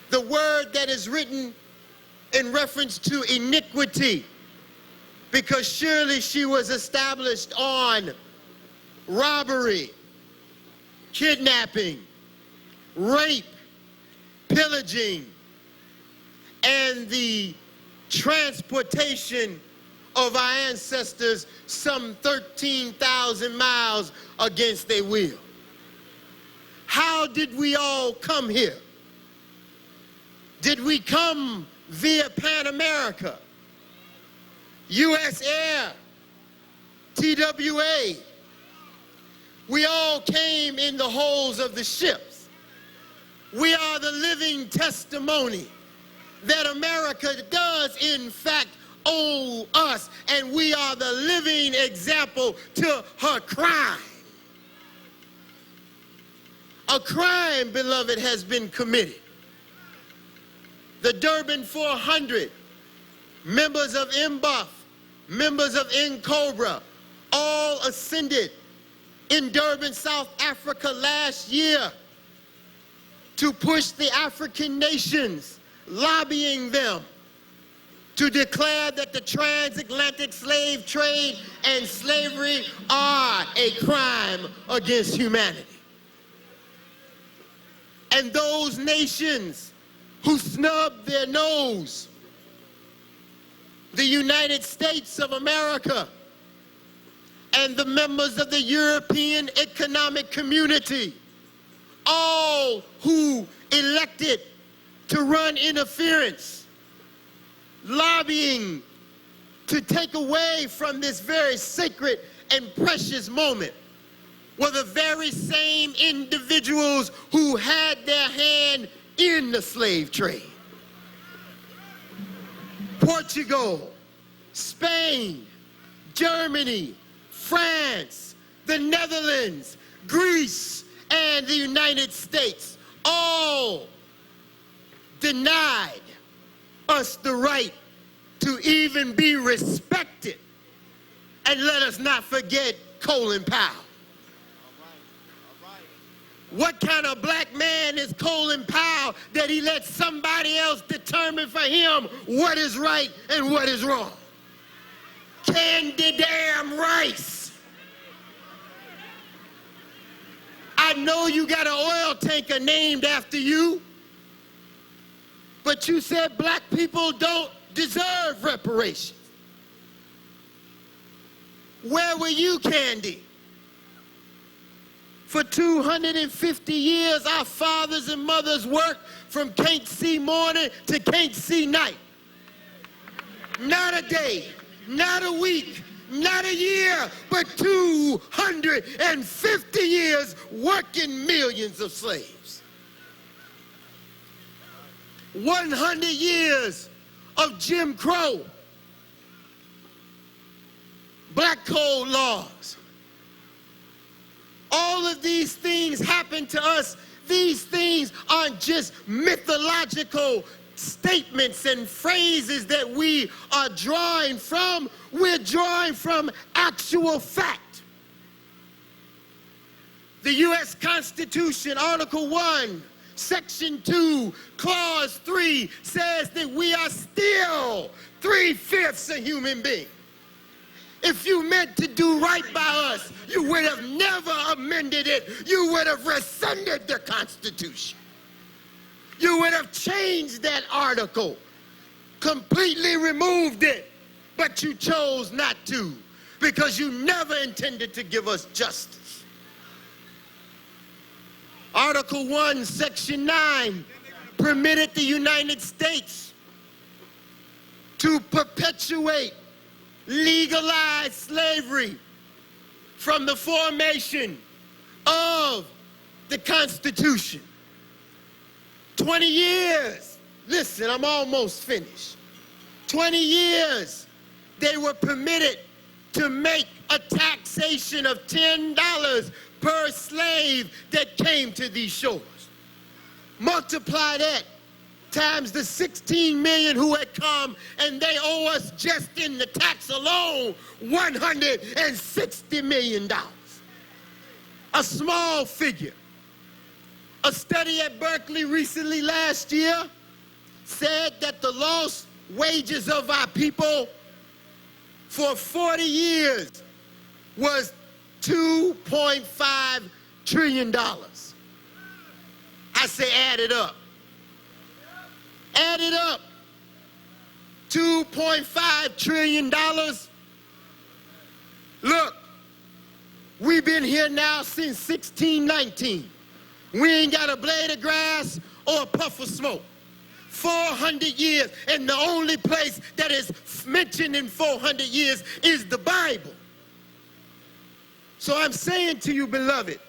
the word that is written in reference to iniquity, because surely she was established on robbery, kidnapping, rape, pillaging, and the transportation of our ancestors some 13,000 miles against their will. How did we all come here? Did we come via Pan America, U.S. Air, TWA? We all came in the holds of the ships. We are the living testimony that America does in fact owe us, and we are the living example to her crime. A crime, beloved, has been committed. The Durban 400, members of MBUF, members of NCOBRA, all ascended in Durban, South Africa last year to push the African nations, lobbying them to declare that the transatlantic slave trade and slavery are a crime against humanity. And those nations who snubbed their nose, the United States of America and the members of the European Economic Community, all who elected to run interference, lobbying to take away from this very sacred and precious moment, were the very same individuals who had their hand in the slave trade. Portugal, Spain, Germany, France, the Netherlands, Greece, and the United States all denied us the right to even be respected. And let us not forget Colin Powell. What kind of black man is Colin Powell that he lets somebody else determine for him what is right and what is wrong? Candy damn rice. I know you got an oil tanker named after you, but you said black people don't deserve reparations. Where were you, Candy? For 250 years, our fathers and mothers worked from can't see morning to can't see night. Not a day, not a week, not a year, but 250 years working millions of slaves. 100 years of Jim Crow, black code laws. All of these things happen to us. These things aren't just mythological statements and phrases that we are drawing from. We're drawing from actual fact. The U.S. Constitution, Article 1, Section 2, Clause 3 says that we are still 3/5 a human being. If you meant to do right by us, you would have never amended it. You would have rescinded the Constitution. You would have changed that article, completely removed it, but you chose not to because you never intended to give us justice. Article 1, Section 9 permitted the United States to perpetuate legalized slavery from the formation of the Constitution. 20 years, listen, I'm almost finished. 20 years, they were permitted to make a taxation of $10 per slave that came to these shores. Multiply that times the 16 million who had come, and they owe us just in the tax alone $160 million. A small figure. A study at Berkeley recently last year said that the lost wages of our people for 40 years was $2.5 trillion. I say add it up. Add it up. $2.5 trillion. Look, we've been here now since 1619. We ain't got a blade of grass or a puff of smoke. 400 years, and the only place that is mentioned in 400 years is the Bible. So I'm saying to you, beloved,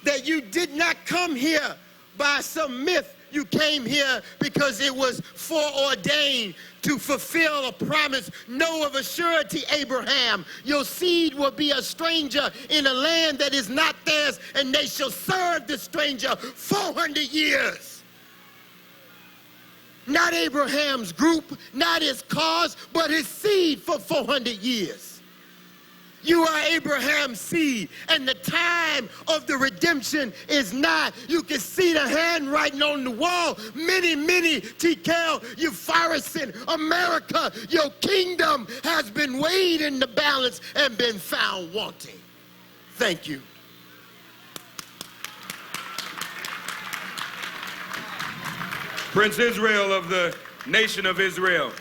that you did not come here by some myth. You came here because it was foreordained to fulfill a promise. Know of a surety, Abraham, your seed will be a stranger in a land that is not theirs, and they shall serve the stranger 400 years. Not Abraham's group, not his cause, but his seed for 400 years. You are Abraham's seed, and the time of the redemption is nigh. You can see the handwriting on the wall. Many, many, Tekel, Euphorisin, America, your kingdom has been weighed in the balance and been found wanting. Thank you. Prince Israel of the Nation of Israel.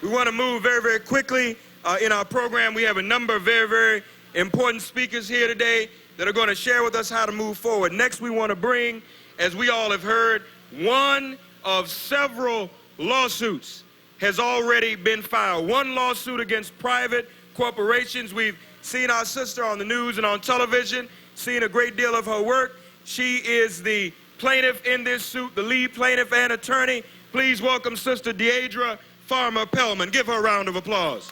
We want to move very, very quickly. In our program, we have a number of very, very important speakers here today that are going to share with us how to move forward. Next, we want to bring, as we all have heard, one of several lawsuits has already been filed. One lawsuit against private corporations. We've seen our sister on the news and on television, seen a great deal of her work. She is the plaintiff in this suit, the lead plaintiff and attorney. Please welcome Sister Deidre Farmer-Pellman. Give her a round of applause.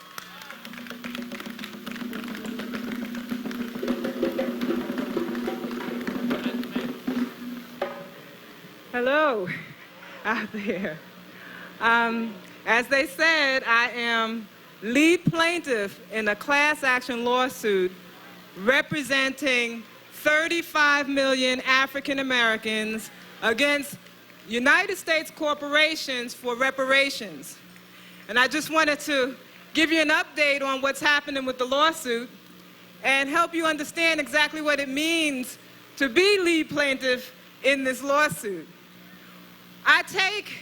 Hello out there. As they said, I am lead plaintiff in a class action lawsuit representing 35 million African Americans against United States corporations for reparations. And I just wanted to give you an update on what's happening with the lawsuit and help you understand exactly what it means to be lead plaintiff in this lawsuit. I take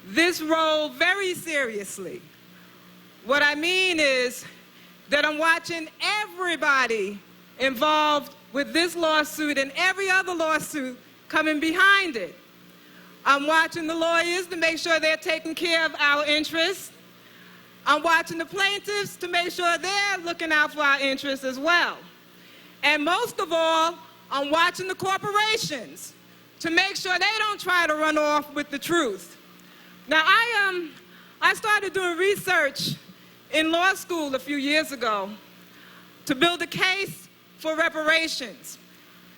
this role very seriously. What I mean is that I'm watching everybody involved with this lawsuit and every other lawsuit coming behind it. I'm watching the lawyers to make sure they're taking care of our interests. I'm watching the plaintiffs to make sure they're looking out for our interests as well. And most of all, I'm watching the corporations to make sure they don't try to run off with the truth. Now, I started doing research in law school a few years ago to build a case for reparations.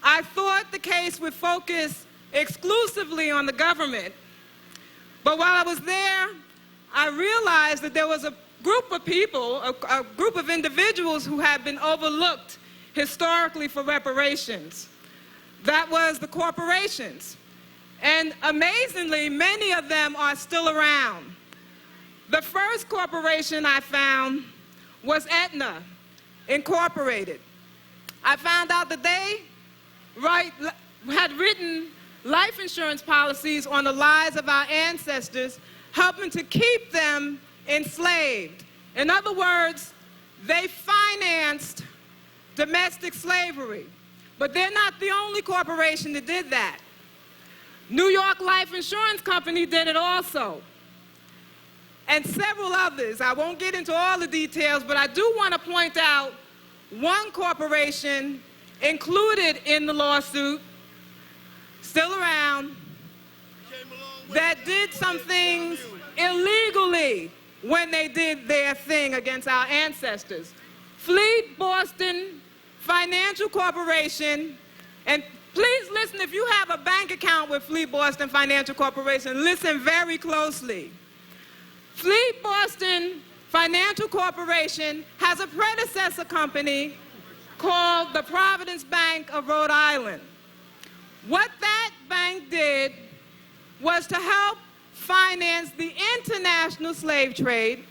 I thought the case would focus exclusively on the government, but while I was there, I realized that there was a group of people, a group of individuals who had been overlooked historically for reparations. That was the corporations. And amazingly, many of them are still around. The first corporation I found was Aetna Incorporated. I found out that they had written life insurance policies on the lives of our ancestors, helping to keep them enslaved. In other words, they financed domestic slavery. But they're not the only corporation that did that. New York Life Insurance Company did it also. And several others. I won't get into all the details, but I do want to point out one corporation included in the lawsuit, still around, that did some things illegally when they did their thing against our ancestors. Fleet Boston Financial Corporation, and please listen, if you have a bank account with Fleet Boston Financial Corporation, listen very closely. Fleet Boston Financial Corporation has a predecessor company called the Providence Bank of Rhode Island. What that bank did was to help financed the international slave trade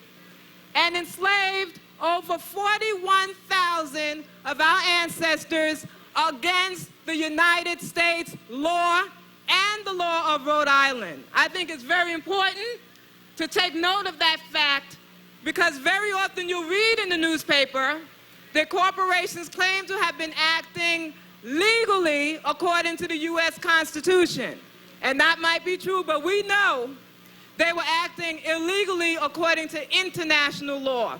and enslaved over 41,000 of our ancestors against the United States law and the law of Rhode Island. I think it's very important to take note of that fact, because very often you'll read in the newspaper that corporations claim to have been acting legally according to the U.S. Constitution. And that might be true, but we know they were acting illegally according to international law.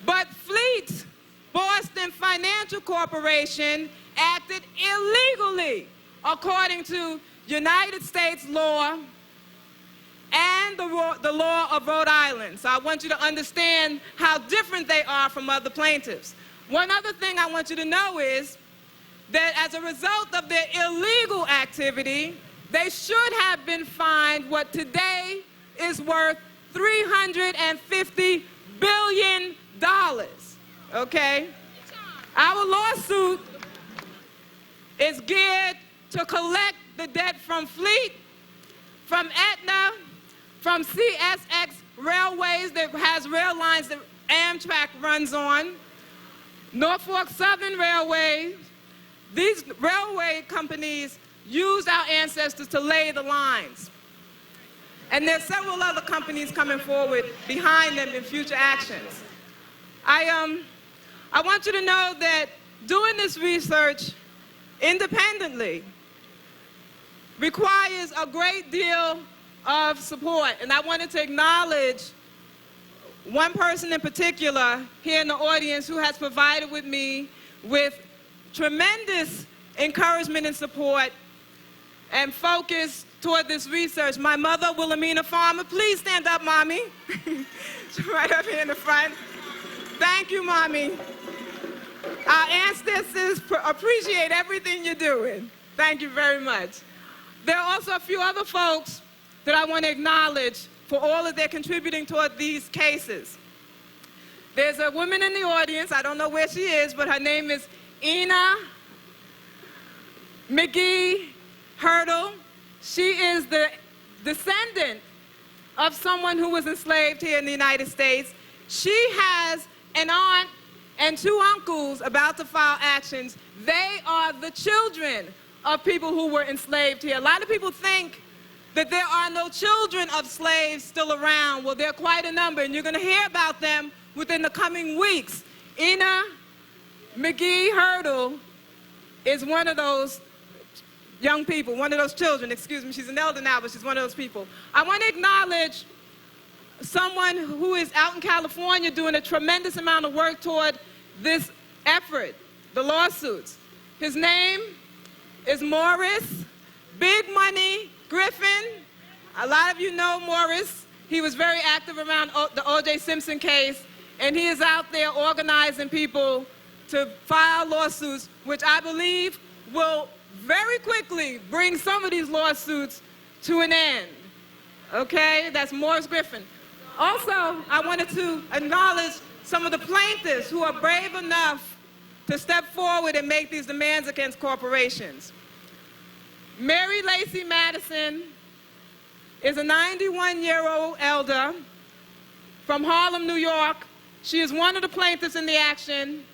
But Fleet Boston Financial Corporation acted illegally according to United States law and the law of Rhode Island. So I want you to understand how different they are from other plaintiffs. One other thing I want you to know is that as a result of their illegal activity, they should have been fined what today is worth $350 billion, okay? Our lawsuit is geared to collect the debt from Fleet, from Aetna, from CSX Railways that has rail lines that Amtrak runs on, Norfolk Southern Railway. These railway companies used our ancestors to lay the lines. And there's several other companies coming forward behind them in future actions. I want you to know that doing this research independently requires a great deal of support. And I wanted to acknowledge one person in particular here in the audience who has provided with me with tremendous encouragement and support and focus toward this research. My mother, Wilhelmina Farmer. Please stand up, Mommy. She's right up here in the front. Thank you, Mommy. Our ancestors appreciate everything you're doing. Thank you very much. There are also a few other folks that I want to acknowledge for all of their contributing toward these cases. There's a woman in the audience, I don't know where she is, but her name is Ina McGee Hurdle. She is the descendant of someone who was enslaved here in the United States. She has an aunt and two uncles about to file actions. They are the children of people who were enslaved here. A lot of people think that there are no children of slaves still around. Well, there are quite a number, and you're going to hear about them within the coming weeks. Ina McGee Hurdle is one of those young people, one of those children, excuse me. She's an elder now, but she's one of those people. I want to acknowledge someone who is out in California doing a tremendous amount of work toward this effort, the lawsuits. His name is Morris Big Money Griffin. A lot of you know Morris. He was very active around the O.J. Simpson case, and he is out there organizing people to file lawsuits, which I believe will very quickly bring some of these lawsuits to an end. Okay, that's Morris Griffin. Also, I wanted to acknowledge some of the plaintiffs who are brave enough to step forward and make these demands against corporations. Mary Lacey Madison is a 91-year-old elder from Harlem, New York. She is one of the plaintiffs in the action.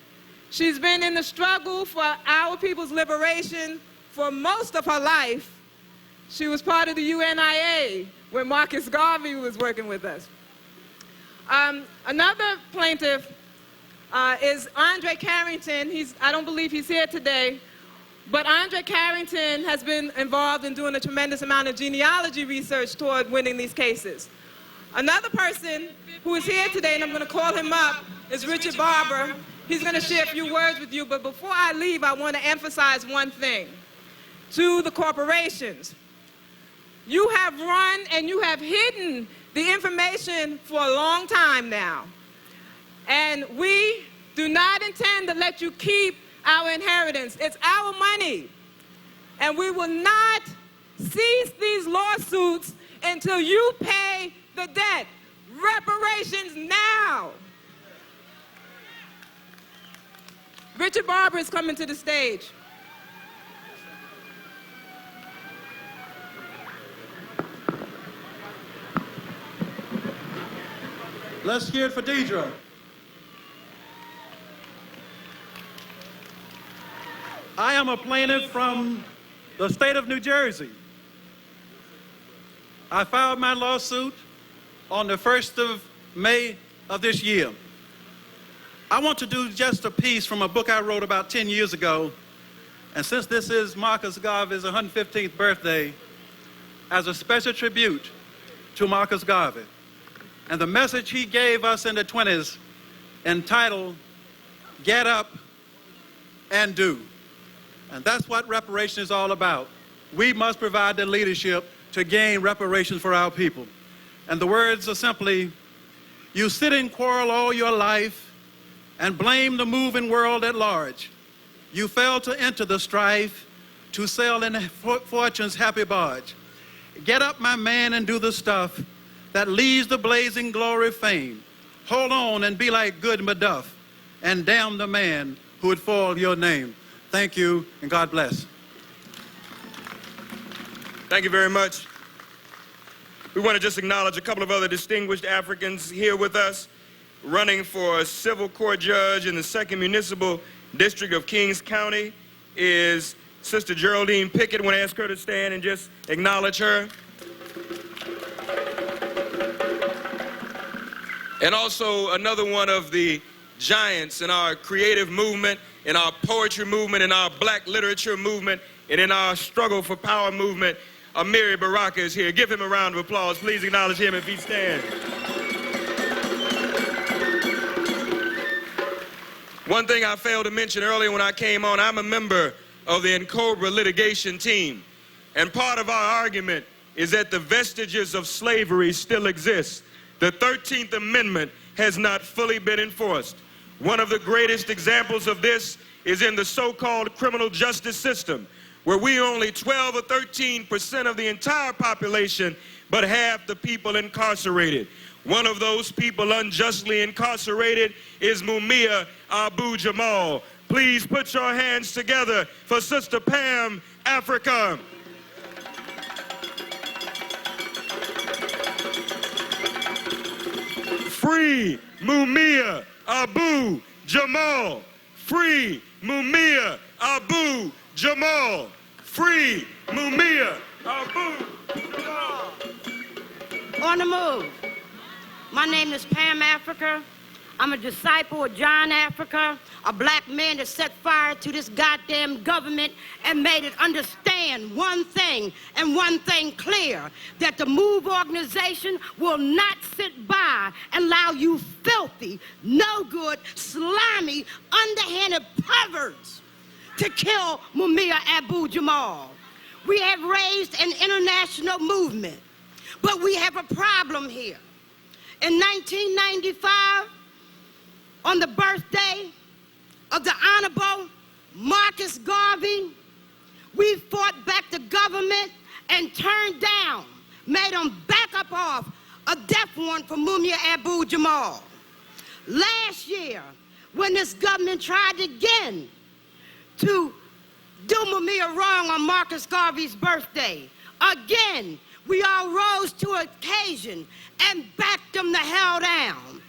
She's been in the struggle for our people's liberation for most of her life. She was part of the UNIA when Marcus Garvey was working with us. Another plaintiff is Andre Carrington. I don't believe he's here today, but Andre Carrington has been involved in doing a tremendous amount of genealogy research toward winning these cases. Another person who is here today, and I'm going to call him up, is Richard Barber. He's going to share a few words with you, but before I leave, I want to emphasize one thing to the corporations. You have run and you have hidden the information for a long time now, and we do not intend to let you keep our inheritance. It's our money, and we will not cease these lawsuits until you pay the debt. Reparations now. Richard Barber is coming to the stage. Let's hear it for Deidre. I am a plaintiff from the state of New Jersey. I filed my lawsuit on the 1st of May of this year. I want to do just a piece from a book I wrote about 10 years ago, and since this is Marcus Garvey's 115th birthday, as a special tribute to Marcus Garvey and the message he gave us in the 20s entitled, Get Up and Do. And that's what reparation is all about. We must provide the leadership to gain reparations for our people. And the words are simply, you sit and quarrel all your life and blame the moving world at large. You fail to enter the strife to sail in fortune's happy barge. Get up, my man, and do the stuff that leads the blazing glory fame. Hold on and be like good Macduff, and damn the man who would foil your name. Thank you, and God bless. Thank you very much. We want to just acknowledge a couple of other distinguished Africans here with us. Running for a civil court judge in the 2nd Municipal District of Kings County is Sister Geraldine Pickett. I want to ask her to stand and just acknowledge her. And also another one of the giants in our creative movement, in our poetry movement, in our black literature movement, and in our struggle for power movement, Amiri Baraka is here. Give him a round of applause. Please acknowledge him if he stands. One thing I failed to mention earlier when I came on, I'm a member of the NCOBRA litigation team. And part of our argument is that the vestiges of slavery still exist. The 13th Amendment has not fully been enforced. One of the greatest examples of this is in the so-called criminal justice system, where we only 12 or 13% of the entire population, but half the people incarcerated. One of those people unjustly incarcerated is Mumia Abu-Jamal. Please put your hands together for Sister Pam Africa. Free Mumia Abu-Jamal. Free Mumia Abu-Jamal. Free Mumia Abu-Jamal. On the move. My name is Pam Africa. I'm a disciple of John Africa, a black man that set fire to this goddamn government and made it understand one thing and one thing clear, that the MOVE organization will not sit by and allow you filthy, no good, slimy, underhanded perverts to kill Mumia Abu-Jamal. We have raised an international movement, but we have a problem here. In 1995, on the birthday of the Honorable Marcus Garvey, we fought back the government and turned down, made them back up off a death warrant for Mumia Abu-Jamal. Last year, when this government tried again to do Mumia wrong on Marcus Garvey's birthday, again, we all rose to occasion and backed them the hell down.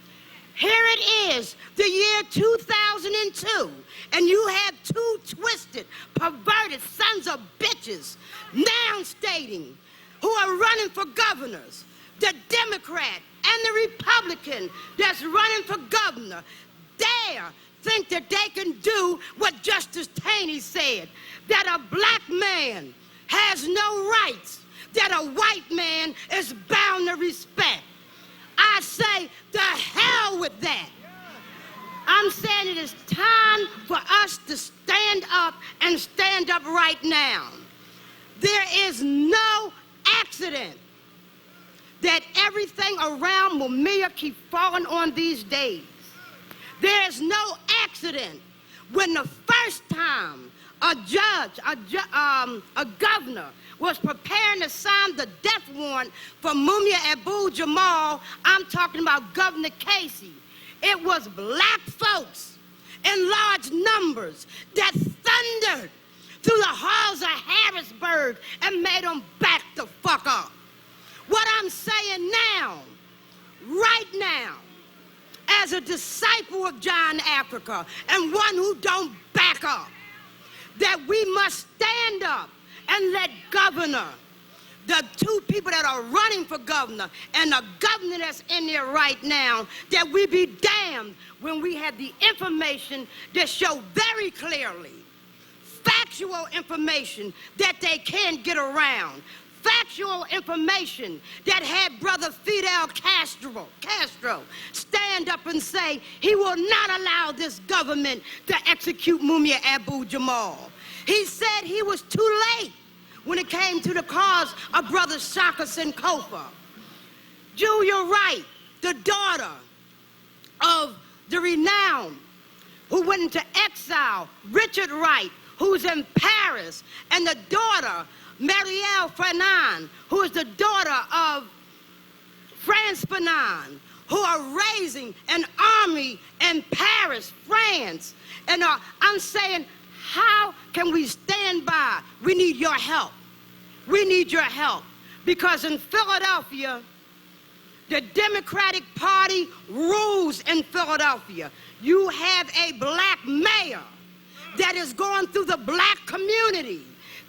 Here it is, the year 2002, and you have two twisted, perverted sons of bitches now stating who are running for governors, the Democrat and the Republican that's running for governor, dare think that they can do what Justice Taney said, that a black man has no rights, that a white man is bound to respect. I say, the hell with that. I'm saying it is time for us to stand up and stand up right now. There is no accident that everything around Mumia keep falling on these days. There is no accident when the first time a judge, a governor, was preparing to sign the death warrant for Mumia Abu-Jamal, I'm talking about Governor Casey. It was black folks in large numbers that thundered through the halls of Harrisburg and made them back the fuck up. What I'm saying now, right now, as a disciple of John Africa and one who don't back up, that we must stand up and let governor, the two people that are running for governor and the governor that's in there right now, that we be damned when we have the information that show very clearly, factual information that they can't get around, factual information that had Brother Fidel Castro stand up and say he will not allow this government to execute Mumia Abu-Jamal. He said he was too late when it came to the cause of Brother Shaka Sankofa. Julia Wright, the daughter of the renowned who went into exile, Richard Wright, who's in Paris, and the daughter, Marielle Fanon, who is the daughter of Frantz Fanon, who are raising an army in Paris, France. And I'm saying, how can we stand by? We need your help. We need your help. Because in Philadelphia, the Democratic Party rules in Philadelphia. You have a black mayor that is going through the black community,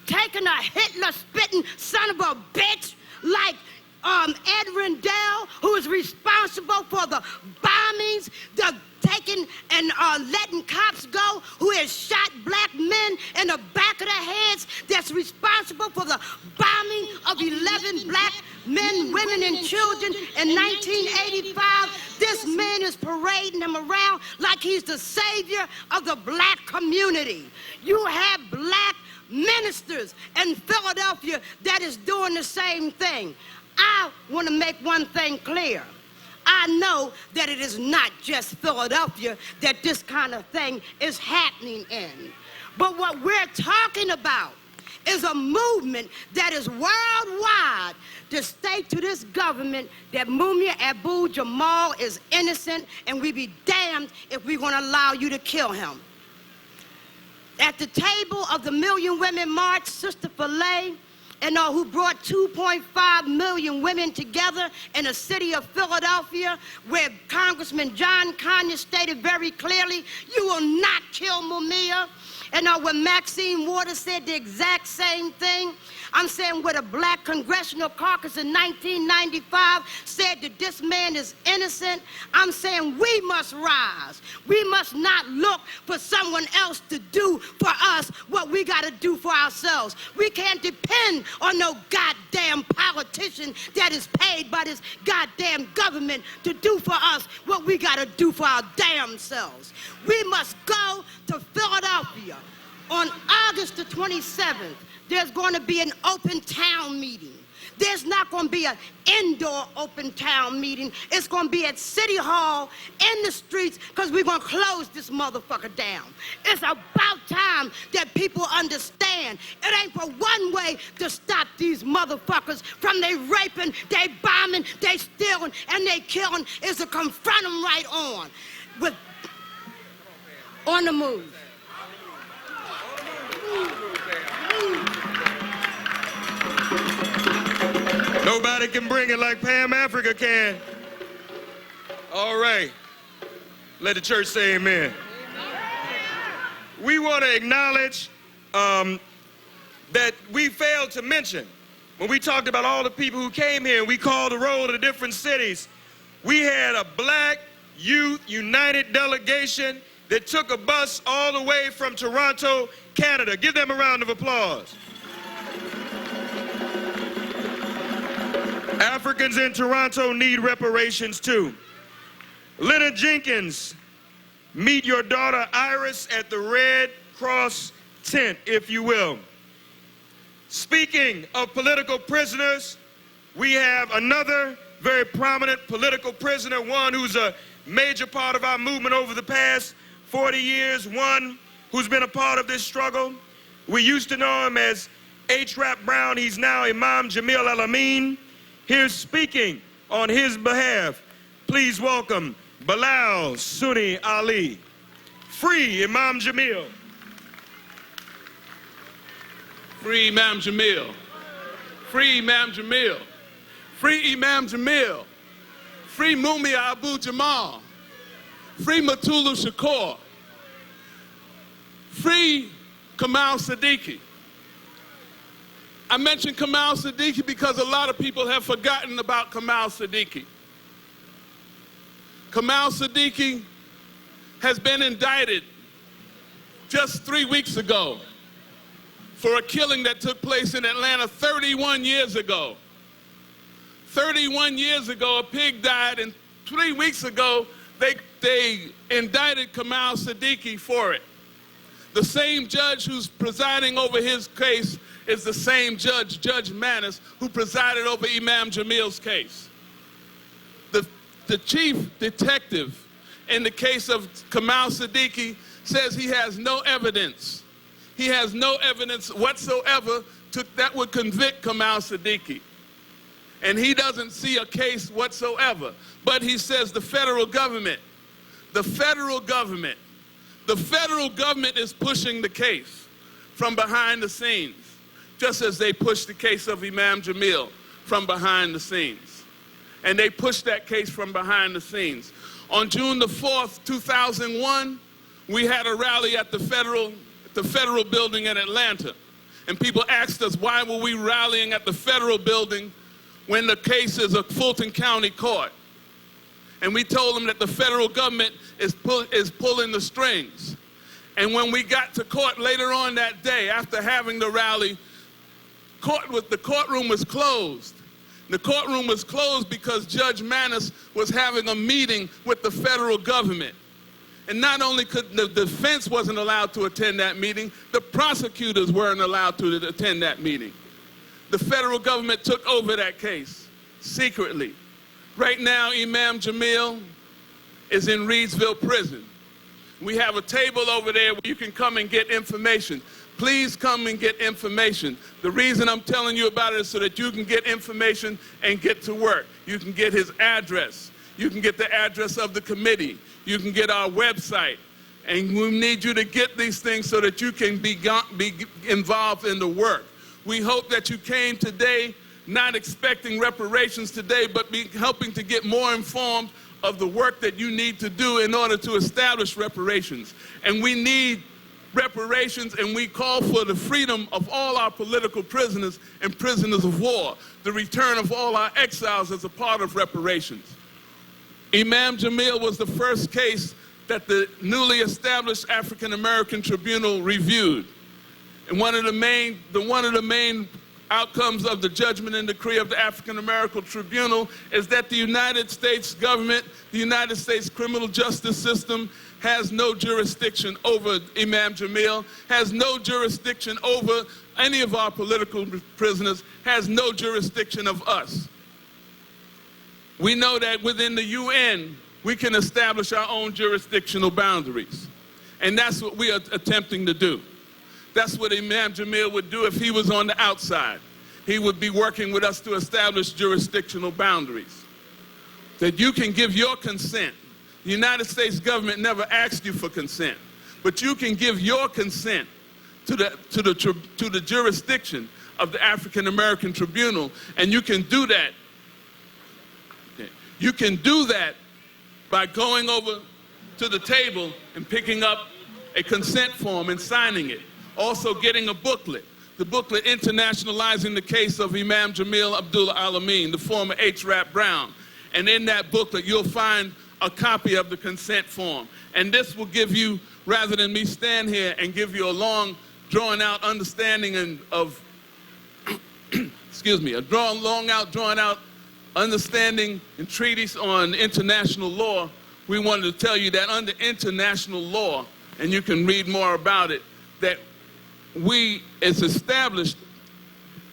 taking a Hitler-spitting son of a bitch like Ed Rendell, who is responsible for the bombings, the taking and letting cops go, who has shot black men in the back of the heads, that's responsible for the bombing of 11 black men, women, and children in 1985. This man is parading them around like he's the savior of the black community. You have black ministers in Philadelphia that is doing the same thing. I want to make one thing clear. I know that it is not just Philadelphia that this kind of thing is happening in. But what we're talking about is a movement that is worldwide to state to this government that Mumia Abu-Jamal is innocent, and we be damned if we're going to allow you to kill him. At the table of the Million Women March, Sister Filet, and who brought 2.5 million women together in the city of Philadelphia, where Congressman John Conyers stated very clearly, you will not kill Mumia. And when Maxine Waters said the exact same thing, I'm saying where the Black Congressional Caucus in 1995 said that this man is innocent, I'm saying we must rise. We must not look for someone else to do for us what we got to do for ourselves. We can't depend on no goddamn politician that is paid by this goddamn government to do for us what we got to do for our damn selves. We must go to Philadelphia on August the 27th. There's going to be an open town meeting. There's not going to be an indoor open town meeting. It's going to be at City Hall in the streets, because we're going to close this motherfucker down. It's about time that people understand it ain't for one way to stop these motherfuckers from they raping, they bombing, they stealing, and they killing, is to confront them right on. On the move. Nobody can bring it like Pam Africa can. All right. Let the church say amen. We want to acknowledge that we failed to mention, when we talked about all the people who came here and we called the roll of the different cities, we had a Black Youth United delegation that took a bus all the way from Toronto, Canada. Give them a round of applause. Africans in Toronto need reparations too. Leonard Jenkins, meet your daughter Iris at the Red Cross tent, if you will. Speaking of political prisoners, we have another very prominent political prisoner, one who's a major part of our movement over the past 40 years, one who's been a part of this struggle. We used to know him as H. Rap Brown. He's now Imam Jamil Al-Amin. Here speaking on his behalf, please welcome Bilal Sunni Ali. Free Imam Jamil. Free Imam Jamil. Free Imam Jamil. Free Imam Jamil. Free Mumia Abu-Jamal. Free Mutulu Shakur. Free Kamal Siddiqui. I mentioned Kamal Siddiqui because a lot of people have forgotten about Kamal Siddiqui. Kamal Siddiqui has been indicted just 3 weeks ago for a killing that took place in Atlanta 31 years ago. 31 years ago, a pig died, and 3 weeks ago, they indicted Kamal Siddiqui for it. The same judge who's presiding over his case is the same judge, Judge Manis, who presided over Imam Jamil's case. The chief detective in the case of Kamal Siddiqui says he has no evidence. He has no evidence whatsoever that would convict Kamal Siddiqui. And he doesn't see a case whatsoever. But he says the federal government is pushing the case from behind the scenes, just as they pushed the case of Imam Jamil from behind the scenes. And they pushed that case from behind the scenes. On June the 4th, 2001, we had a rally at the federal building in Atlanta. And people asked us, why were we rallying at the federal building when the case is a Fulton County court? And we told them that the federal government is pulling the strings. And when we got to court later on that day, after having the rally, the courtroom was closed. The courtroom was closed because Judge Manis was having a meeting with the federal government. And not only could the defense wasn't allowed to attend that meeting, the prosecutors weren't allowed to attend that meeting. The federal government took over that case secretly. Right now, Imam Jamil is in Reidsville Prison. We have a table over there where you can come and get information. Please come and get information. The reason I'm telling you about it is so that you can get information and get to work. You can get his address. You can get the address of the committee. You can get our website. And we need you to get these things so that you can be involved in the work. We hope that you came today not expecting reparations today, but be helping to get more informed of the work that you need to do in order to establish reparations. And we need reparations, and we call for the freedom of all our political prisoners and prisoners of war, the return of all our exiles as a part of reparations. Imam Jamil was the first case that the newly established African American Tribunal reviewed. And one of the main outcomes of the judgment and decree of the African American Tribunal is that the United States government, the United States criminal justice system, has no jurisdiction over Imam Jamil, has no jurisdiction over any of our political prisoners, has no jurisdiction of us. We know that within the UN, we can establish our own jurisdictional boundaries. And that's what we are attempting to do. That's what Imam Jamil would do if he was on the outside. He would be working with us to establish jurisdictional boundaries. That you can give your consent. The United States government never asked you for consent, but you can give your consent to the jurisdiction of the African American Tribunal, and you can do that. You can do that by going over to the table and picking up a consent form and signing it. Also getting a booklet, the booklet internationalizing the case of Imam Jamil Abdullah Al-Amin, the former H. Rap Brown. And in that booklet, you'll find a copy of the consent form. And this will give you, rather than me stand here and give you a long, drawn-out understanding of, excuse me, a drawn out understanding and treatise on international law, we wanted to tell you that under international law, and you can read more about it, that it's established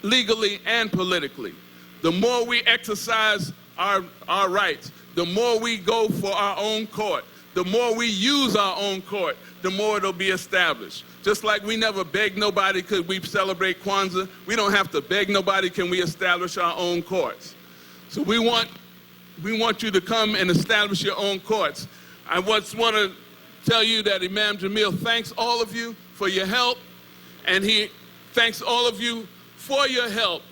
legally and politically. The more we exercise our rights, the more we go for our own court, the more we use our own court, the more it'll be established. Just like we never beg nobody could we celebrate Kwanzaa, we don't have to beg nobody can we establish our own courts. So we want you to come and establish your own courts. I just want to tell you that Imam Jamil thanks all of you for your help, and he thanks all of you for your help,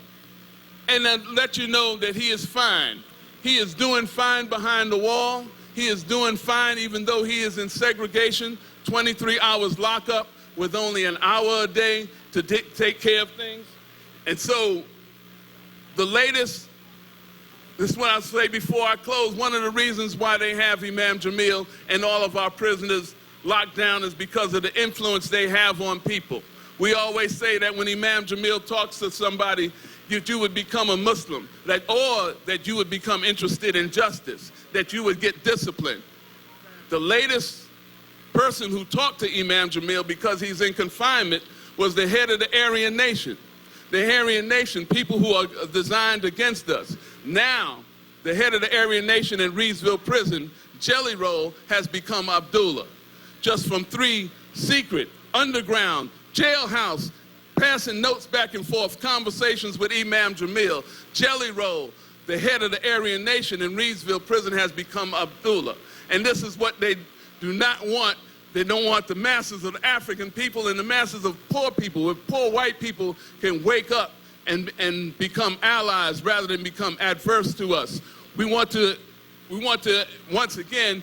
and then let you know that he is fine. He is doing fine behind the wall. He is doing fine even though he is in segregation, 23 hours lockup with only an hour a day to take care of things. And so the latest, this is what I'll say before I close, one of the reasons why they have Imam Jamil and all of our prisoners locked down is because of the influence they have on people. We always say that when Imam Jamil talks to somebody, you would become a Muslim, or that you would become interested in justice, that you would get disciplined. The latest person who talked to Imam Jamil because he's in confinement was the head of the Aryan Nation. The Aryan Nation, people who are designed against us. Now, the head of the Aryan Nation in Reedsville Prison, Jelly Roll, has become Abdullah. Just from 3 secret, underground, jailhouse, passing notes back and forth, conversations with Imam Jamil, Jelly Roll, the head of the Aryan Nation in Reedsville Prison, has become Abdullah. And this is what they do not want. They don't want the masses of African people and the masses of poor people, where poor white people can wake up and become allies rather than become adverse to us. We want to, once again,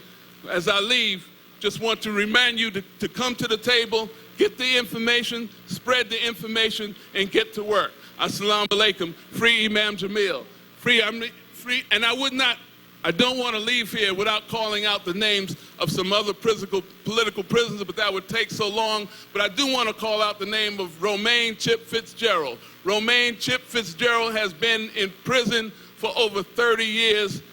as I leave, just want to remind you to come to the table, get the information, spread the information, and get to work. Assalamu alaikum. Free Imam Jamil. Free, and I don't want to leave here without calling out the names of some other political prisoners, but that would take so long. But I do want to call out the name of Romaine Chip Fitzgerald. Romaine Chip Fitzgerald has been in prison for over 30 years.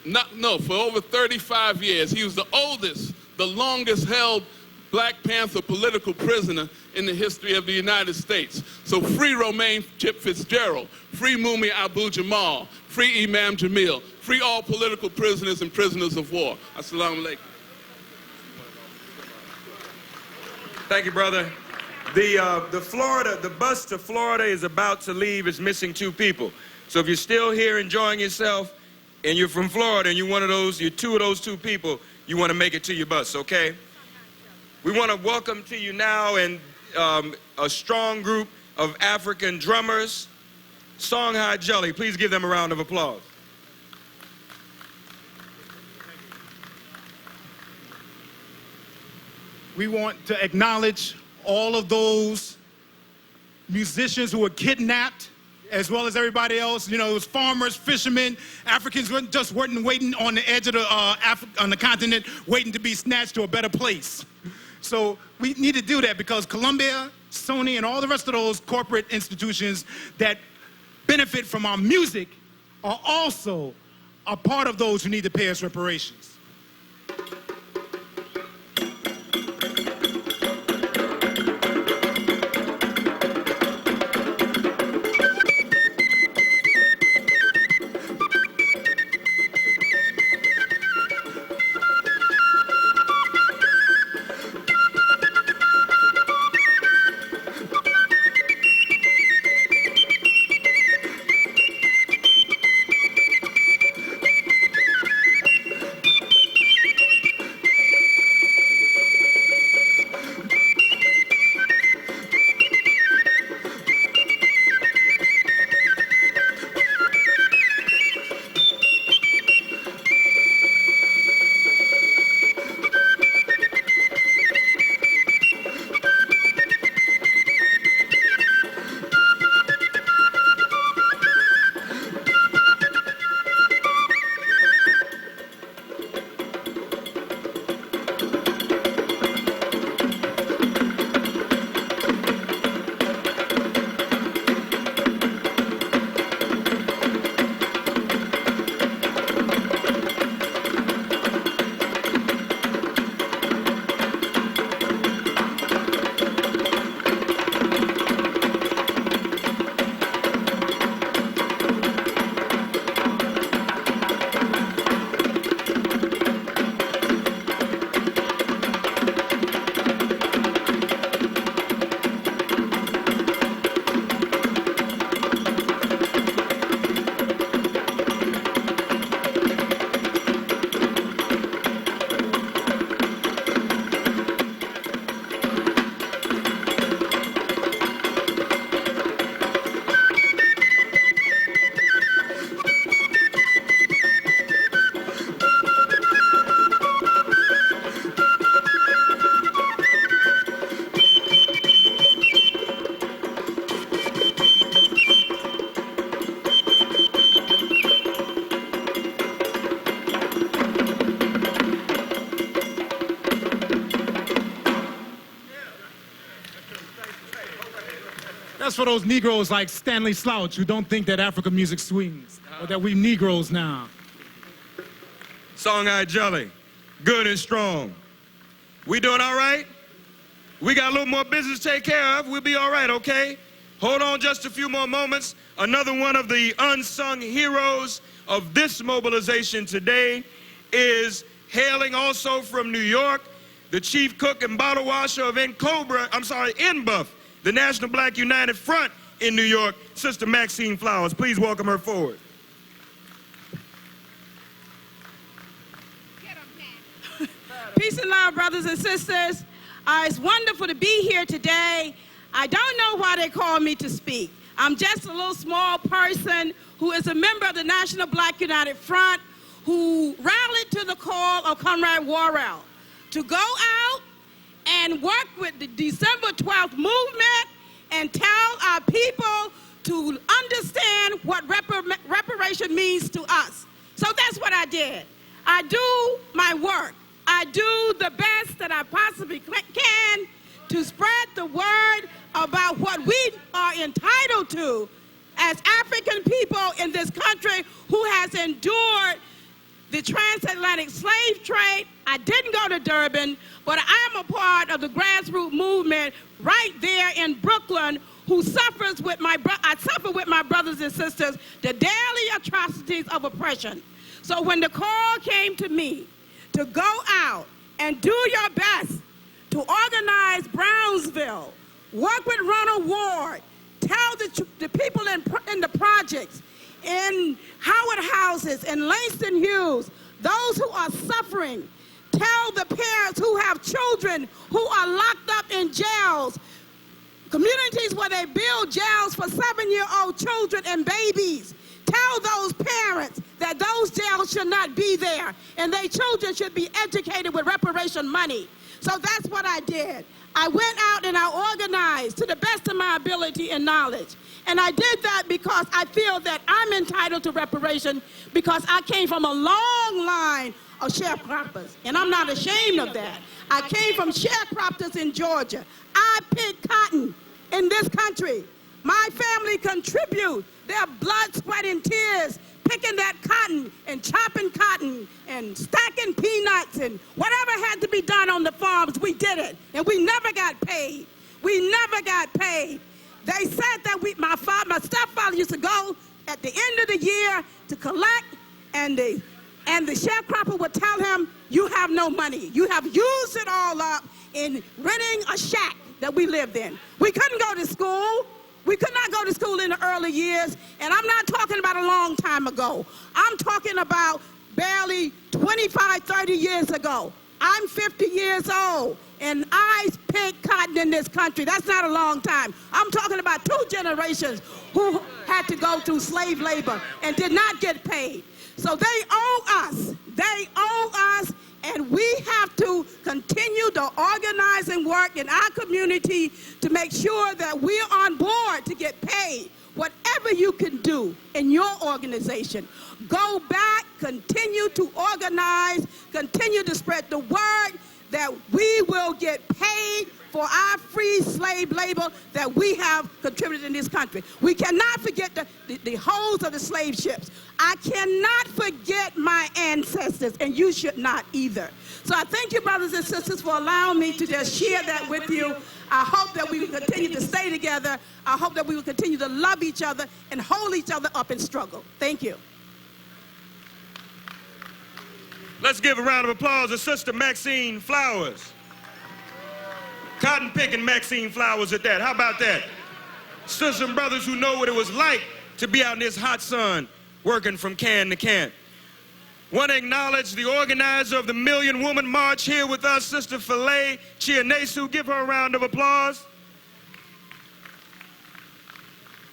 For over 35 years. He was the oldest, the longest held Black Panther political prisoner in the history of the United States. So free Romaine Chip Fitzgerald, free Mumia Abu-Jamal, free Imam Jamil, free all political prisoners and prisoners of war. Assalamu alaikum. Thank you, brother. The bus to Florida is about to leave. It's missing 2 people. So if you're still here enjoying yourself and you're from Florida and you're 2 of those 2 people, you want to make it to your bus, okay? We want to welcome to you now and a strong group of African drummers, Songhai Jelly. Please give them a round of applause. We want to acknowledge all of those musicians who were kidnapped, as well as everybody else. You know, it was farmers, fishermen, Africans just waiting on the edge of on the continent, waiting to be snatched to a better place. So we need to do that because Columbia, Sony, and all the rest of those corporate institutions that benefit from our music are also a part of those who need to pay us reparations. just for those Negroes like Stanley Slouch who don't think that African music swings or that we Negroes now. Song-Eyed Jelly, good and strong. We doing all right? We got a little more business to take care of. We'll be all right, okay? Hold on just a few more moments. Another one of the unsung heroes of this mobilization today is hailing also from New York, the chief cook and bottle washer of NBUF, the National Black United Front in New York, Sister Maxine Flowers. Please welcome her forward. Peace and love, brothers and sisters. It's wonderful to be here today. I don't know why they called me to speak. I'm just a little small person who is a member of the National Black United Front who rallied to the call of Comrade Worrell to go out and work with the December 12th movement and tell our people to understand what reparation means to us. So that's what I did. I do my work. I do the best that I possibly can to spread the word about what we are entitled to as African people in this country who has endured the transatlantic slave trade. I didn't go to Durban, but I'm a part of the grassroots movement right there in Brooklyn who suffers with I suffer with my brothers and sisters the daily atrocities of oppression. So when the call came to me to go out and do your best to organize Brownsville, work with Ronald Ward, tell the people in the projects, in Howard houses, in Langston Hughes, those who are suffering, tell the parents who have children who are locked up in jails, communities where they build jails for 7-year-old children and babies. Tell those parents that those jails should not be there and their children should be educated with reparation money. So that's what I did. I went out and I organized to the best of my ability and knowledge. And I did that because I feel that I'm entitled to reparation because I came from a long line of sharecroppers. And I'm not ashamed of that. I came from sharecroppers in Georgia. I picked cotton in this country. My family contribute their blood, sweat, and tears picking that cotton and chopping cotton and stacking peanuts and whatever had to be done on the farms, we did it. And we never got paid. We never got paid. They said that my stepfather used to go at the end of the year to collect, and the sharecropper would tell him, you have no money. You have used it all up in renting a shack that we lived in. We couldn't go to school. We could not go to school in the early years, and I'm not talking about a long time ago. I'm talking about barely 25, 30 years ago. I'm 50 years old, and I picked cotton in this country. That's not a long time. I'm talking about 2 generations who had to go through slave labor and did not get paid. So they owe us. They owe us, and we have to continue to organize and work in our community to make sure that we're on board to get paid. Whatever you can do in your organization, go back, continue to organize, continue to spread the word that we will get paid for our free slave labor that we have contributed in this country. We cannot forget the hulls of the slave ships. I cannot forget my ancestors, and you should not either. So I thank you, brothers and sisters, for allowing me to just share that with you. I hope that we will continue to stay together. I hope that we will continue to love each other and hold each other up in struggle. Thank you. Let's give a round of applause to Sister Maxine Flowers. Cotton picking Maxine Flowers at that. How about that? Sisters and brothers who know what it was like to be out in this hot sun working from can to can. Want to acknowledge the organizer of the Million Woman March here with us, Sister Philae Chianesu. Give her a round of applause.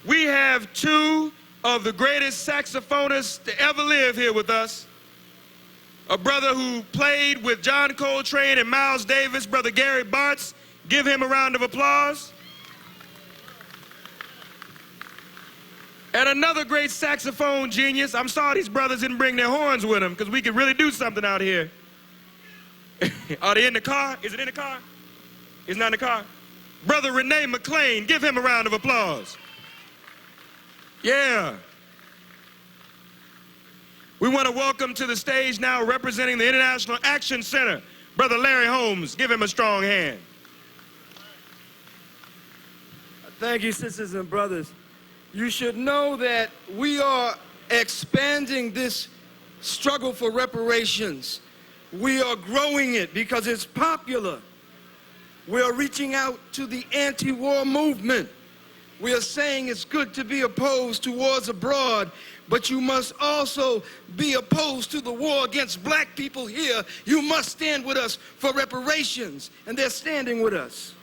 We have 2 of the greatest saxophonists to ever live here with us. A brother who played with John Coltrane and Miles Davis, Brother Gary Bartz. Give him a round of applause. And another great saxophone genius. I'm sorry these brothers didn't bring their horns with them because we could really do something out here. Are they in the car? Is it in the car? It's not in the car? Brother Renee McLean. Give him a round of applause. Yeah. We want to welcome to the stage now, representing the International Action Center, Brother Larry Holmes. Give him a strong hand. Thank you, sisters and brothers. You should know that we are expanding this struggle for reparations. We are growing it because it's popular. We are reaching out to the anti-war movement. We are saying it's good to be opposed to wars abroad, but you must also be opposed to the war against black people here. You must stand with us for reparations, and they're standing with us.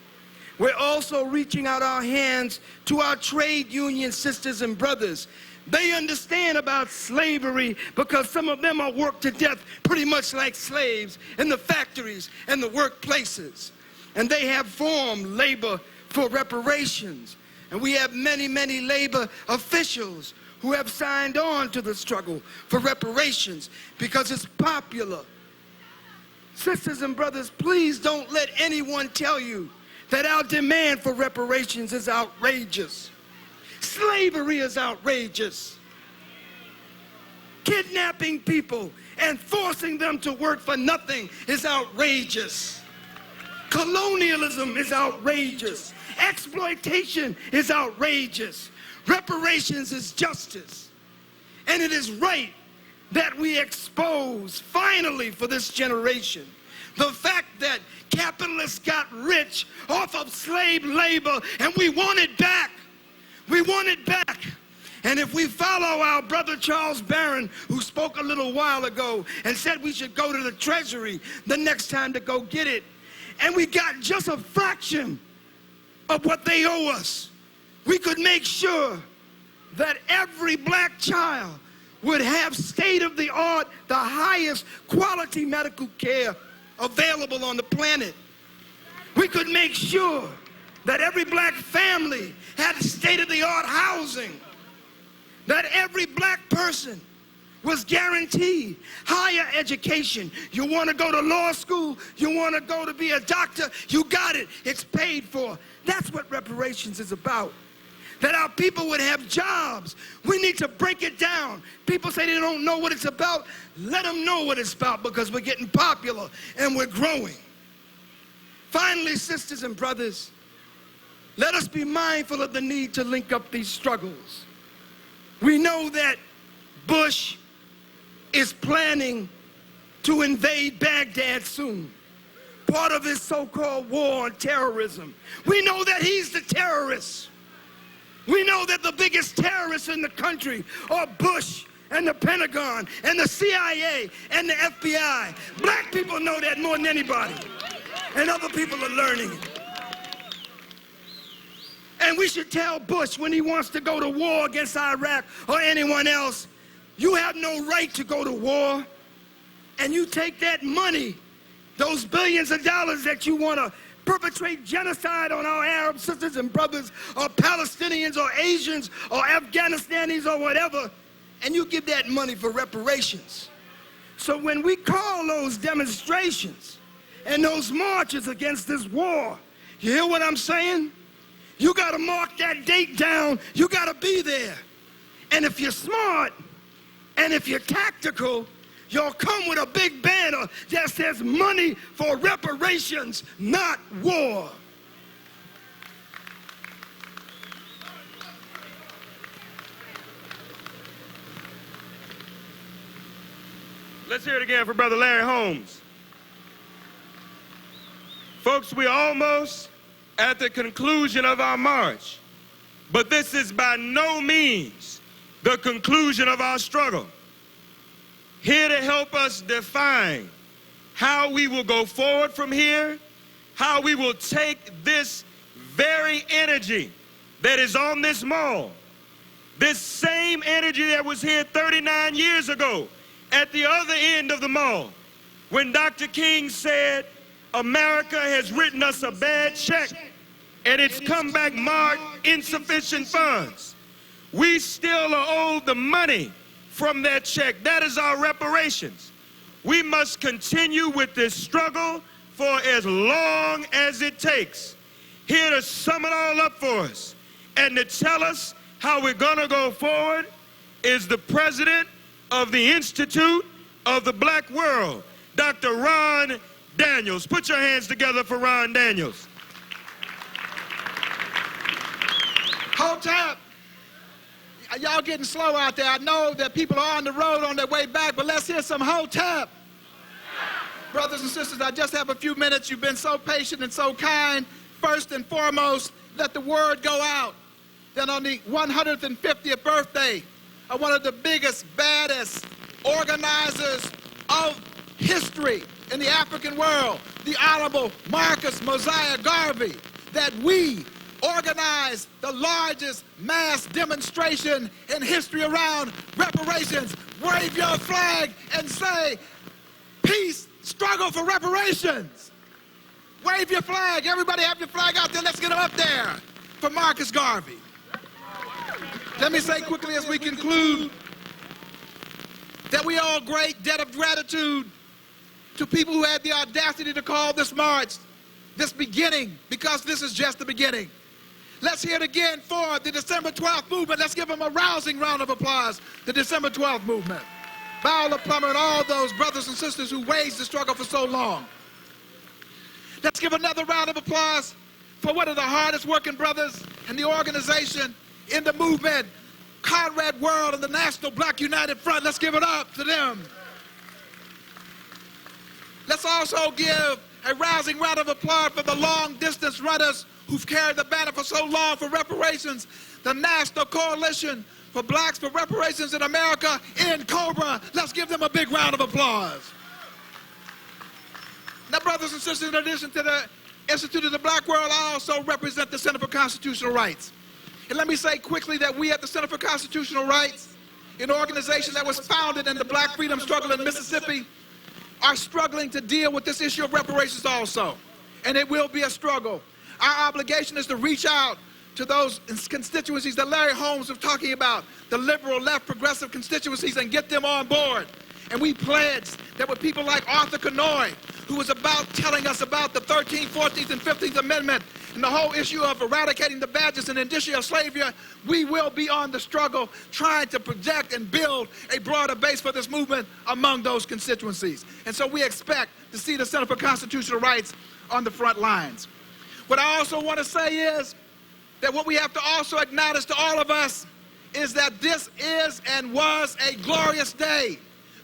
We're also reaching out our hands to our trade union sisters and brothers. They understand about slavery because some of them are worked to death pretty much like slaves in the factories and the workplaces. And they have formed labor for reparations. And we have many, many labor officials who have signed on to the struggle for reparations because it's popular. Sisters and brothers, please don't let anyone tell you that our demand for reparations is outrageous. Slavery is outrageous. Kidnapping people and forcing them to work for nothing is outrageous. Colonialism is outrageous. Exploitation is outrageous. Reparations is justice. And it is right that we expose, finally, for this generation, the fact that capitalists got rich off of slave labor, and we want it back. We want it back. And if we follow our brother Charles Barron, who spoke a little while ago and said we should go to the Treasury the next time to go get it, and we got just a fraction of what they owe us, we could make sure that every black child would have state-of-the-art, the highest quality medical care available on the planet. We could make sure that every black family had state-of-the-art housing, that every black person was guaranteed higher education. You want to go to law school, you want to go to be a doctor, you got it. It's paid for. That's what reparations is about. That our people would have jobs. We need to break it down. People say they don't know what it's about. Let them know what it's about, because we're getting popular and we're growing. Finally, sisters and brothers, let us be mindful of the need to link up these struggles. We know that Bush is planning to invade Baghdad soon, part of his so-called war on terrorism. We know that he's the terrorist. We know that the biggest terrorists in the country are Bush and the Pentagon and the CIA and the FBI. Black people know that more than anybody, and other people are learning it. And we should tell Bush when he wants to go to war against Iraq or anyone else, you have no right to go to war. And you take that money, those billions of dollars that you want to perpetrate genocide on our Arab sisters and brothers, or Palestinians, or Asians, or Afghanistanis, or whatever, and you give that money for reparations. So when we call those demonstrations and those marches against this war, you hear what I'm saying? You got to mark that date down. You got to be there. And if you're smart, and if you're tactical, you'll come with a big banner that says money for reparations, not war. Let's hear it again for Brother Larry Holmes. Folks, we're almost at the conclusion of our march, but this is by no means the conclusion of our struggle. Here to help us define how we will go forward from here, how we will take this very energy that is on this mall, this same energy that was here 39 years ago at the other end of the mall, when Dr. King said, America has written us a bad check and it's come back marked insufficient funds. We still are owed the money from that check. That is our reparations. We must continue with this struggle for as long as it takes. here to sum it all up for us and to tell us how we're going to go forward is the president of the Institute of the Black World, Dr. Ron Daniels. Put your hands together for Ron Daniels. Hotep. Y'all getting slow out there. I know that people are on the road on their way back, but let's hear some Hotep. Brothers and sisters, I just have a few minutes. You've been so patient and so kind. First and foremost, let the word go out that on the 150th birthday of one of the biggest, baddest organizers of history in the African world, the Honorable Marcus Mosiah Garvey, that we organized the largest mass demonstration in history around reparations. Wave your flag and say, peace, struggle for reparations. Wave your flag. Everybody have your flag out there. Let's get them up there for Marcus Garvey. Let me say quickly as we conclude that we owe a great debt of gratitude to people who had the audacity to call this march, this beginning, because this is just the beginning. Let's hear it again for the December 12th movement. Let's give them a rousing round of applause, the December 12th movement. Viola Plummer and all those brothers and sisters who waged the struggle for so long. Let's give another round of applause for one of the hardest working brothers in the organization, in the movement, Conrad World and the National Black United Front. Let's give it up to them. Let's also give a rousing round of applause for the long distance runners who've carried the banner for so long for reparations, the National Coalition for Blacks for Reparations in America, in Cobra. Let's give them a big round of applause. Now, brothers and sisters, in addition to the Institute of the Black World, I also represent the Center for Constitutional Rights. And let me say quickly that we at the Center for Constitutional Rights, an organization that was founded in the Black freedom struggle in Mississippi, are struggling to deal with this issue of reparations also. And it will be a struggle. Our obligation is to reach out to those constituencies that Larry Holmes was talking about, the liberal, left, progressive constituencies, and get them on board. And we pledged that with people like Arthur Kanoy, who was about telling us about the 13th, 14th, and 15th Amendment and the whole issue of eradicating the badges and indicia of slavery, we will be on the struggle trying to project and build a broader base for this movement among those constituencies. And so we expect to see the Center for Constitutional Rights on the front lines. What I also want to say is that what we have to also acknowledge to all of us is that this is and was a glorious day.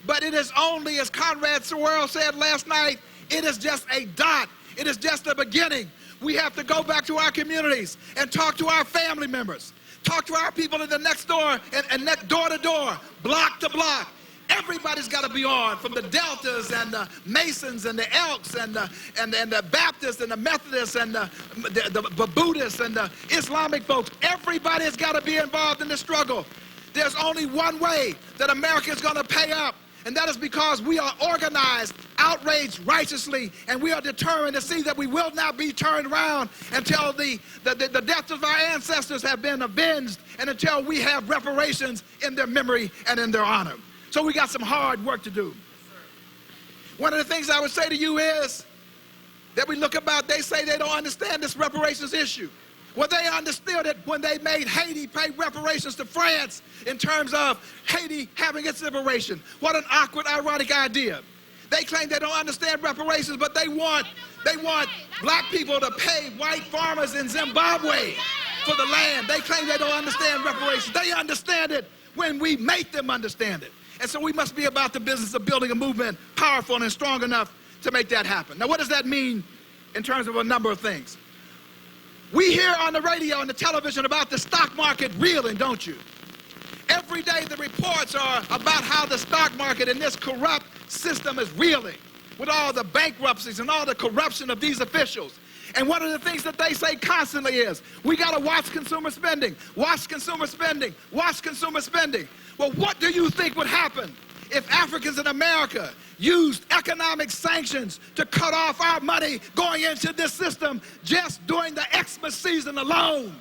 But it is only, as Conrad Sewell said last night, it is just a dot. It is just the beginning. We have to go back to our communities and talk to our family members, talk to our people in the next door and next door to door, block to block. Everybody's got to be on, from the Deltas and the Masons and the Elks and the Baptists and the Methodists and the Buddhists and the Islamic folks. Everybody has got to be involved in this struggle. There's only one way that America is going to pay up, and that is because we are organized, outraged righteously, and we are determined to see that we will not be turned around until the deaths of our ancestors have been avenged and until we have reparations in their memory and in their honor. So we got some hard work to do. One of the things I would say to you is that we look about, they say they don't understand this reparations issue. Well, they understood it when they made Haiti pay reparations to France in terms of Haiti having its liberation. What an awkward, ironic idea. They claim they don't understand reparations, but they want black people to pay white farmers in Zimbabwe for the land. They claim they don't understand reparations. They understand it when we make them understand it. And so we must be about the business of building a movement powerful and strong enough to make that happen. Now, what does that mean in terms of a number of things? We hear on the radio and the television about the stock market reeling, don't you? Every day the reports are about how the stock market in this corrupt system is reeling with all the bankruptcies and all the corruption of these officials. And one of the things that they say constantly is, we got to watch consumer spending, watch consumer spending, watch consumer spending. Well, what do you think would happen if Africans in America used economic sanctions to cut off our money going into this system just during the Xmas season alone?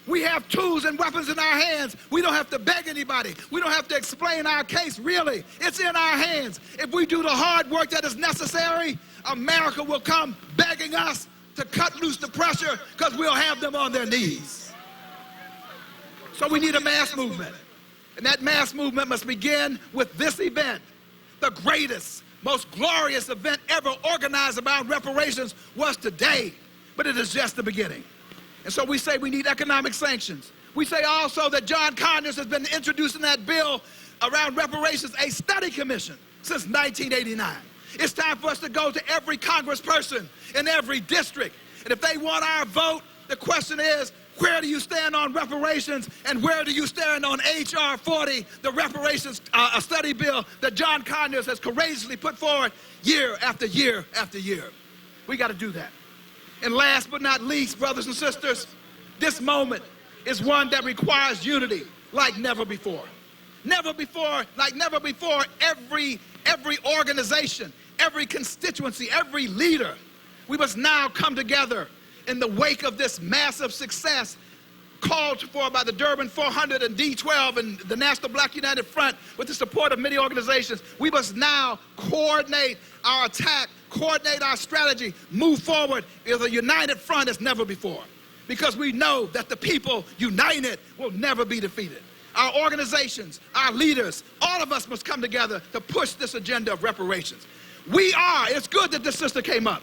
We have tools and weapons in our hands. We don't have to beg anybody. We don't have to explain our case, really. It's in our hands. If we do the hard work that is necessary, America will come begging us to cut loose the pressure because we'll have them on their knees. So we need a mass movement. And that mass movement must begin with this event. The greatest, most glorious event ever organized about reparations was today, but it is just the beginning. And so we say we need economic sanctions. We say also that John Conyers has been introducing that bill around reparations, a study commission, since 1989. It's time for us to go to every congressperson in every district. And if they want our vote, the question is, where do you stand on reparations and where do you stand on H.R. 40, the reparations study bill that John Conyers has courageously put forward year after year after year? We got to do that. And last but not least, brothers and sisters, this moment is one that requires unity like never before. Never before, like never before, every organization, every constituency, every leader, we must now come together in the wake of this massive success called for by the Durban 400 and D12 and the National Black United Front with the support of many organizations. We must now coordinate our attack, coordinate our strategy, move forward as a united front as never before. Because we know that the people united will never be defeated. Our organizations, our leaders, all of us must come together to push this agenda of reparations. It's good that this sister came up.